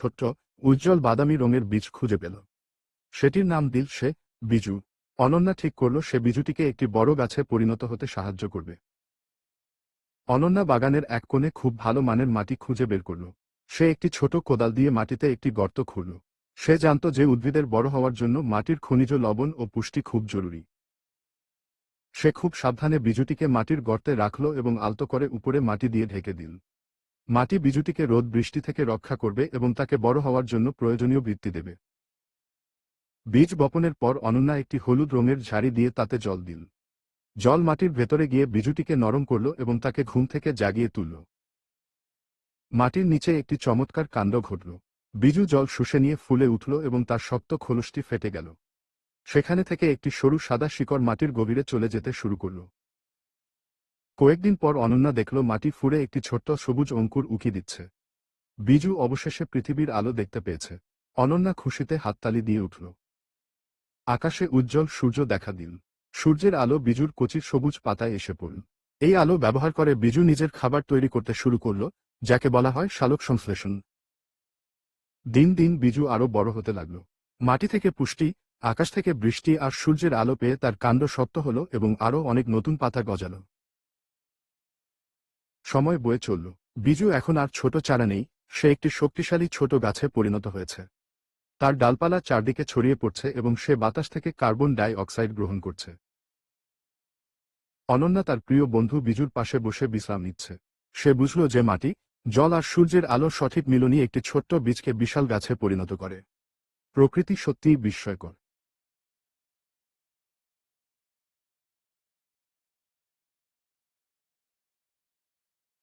ছোট্ট উজ্জ্বল বাদামি রঙের বীজ খুঁজে পেল। সেটির নাম দিল সে বিজু। অনন্যা ঠিক করল সে বিজুটিকে একটি বড় গাছে পরিণত হতে সাহায্য করবে। অনন্যা বাগানের এক কোণে খুব ভালো মানের মাটি খুঁজে বের করল। সে একটি ছোট কোদাল দিয়ে মাটিতে একটি গর্ত খুঁড়ল। সে জানত যে উদ্ভিদের বড় হওয়ার জন্য মাটির খনিজ লবণ ও পুষ্টি খুব জরুরি। সে খুব সাবধানে বিজুটিকে মাটির গর্তে রাখল এবং আলতো করে উপরে মাটি দিয়ে ঢেকে দিল। মাটি বিজুটিকে রোদ বৃষ্টি থেকে রক্ষা করবে এবং তাকে বড় হওয়ার জন্য প্রয়োজনীয় বৃত্তি দেবে। বীজ বপনের পর অনন্যা একটি হলুদ রঙের ঝাড়ি দিয়ে তাতে জল দিল। জল মাটির ভেতরে গিয়ে বিজুটিকে নরম করল এবং তাকে ঘুম থেকে জাগিয়ে তুলল। মাটির নিচে একটি চমৎকার কাণ্ড ঘটল। বিজু জল শুষে নিয়ে ফুলে উঠল এবং তার শক্ত খোলসটি ফেটে গেল। সেখানে থেকে একটি সরু সাদা শিকড় মাটির গভীরে চলে যেতে শুরু করল। কয়েকদিন পর অনন্যা দেখল মাটি ফুঁড়ে একটি ছোট্ট সবুজ অঙ্কুর উকি দিচ্ছে। বিজু অবশেষে পৃথিবীর আলো দেখতে পেয়েছে। অনন্যা খুশিতে হাততালি দিয়ে উঠল। আকাশে উজ্জ্বল সূর্য দেখা দিল। সূর্যের আলো বিজুর কচি সবুজ পাতায় এসে পড়ল। এই আলো ব্যবহার করে বিজু নিজের খাবার তৈরি করতে শুরু করল, যাকে বলা হয় সালোক সংশ্লেষণ। দিন দিন বিজু আরো বড় হতে লাগল। মাটি থেকে পুষ্টি, আকাশ থেকে বৃষ্টি আর সূর্যের আলো পেয়ে তার কাণ্ড শক্ত হল এবং আরও অনেক নতুন পাতা গজাল। সময় বয়ে চলল। বিজু এখন আর ছোট চারা নেই, সে একটি শক্তিশালী ছোট গাছে পরিণত হয়েছে। তার ডালপালা চারদিকে ছড়িয়ে পড়ছে এবং সে বাতাস থেকে কার্বন ডাই অক্সাইড গ্রহণ করছে। অনন্যা তার প্রিয় বন্ধু বিজুর পাশে বসে বিশ্রাম নিচ্ছে। সে বুঝল যে মাটি, জল আর সূর্যের আলোর সঠিক মিলনই একটি ছোট্ট বীজকে বিশাল গাছে পরিণত করে। প্রকৃতি সত্যিই বিস্ময়কর।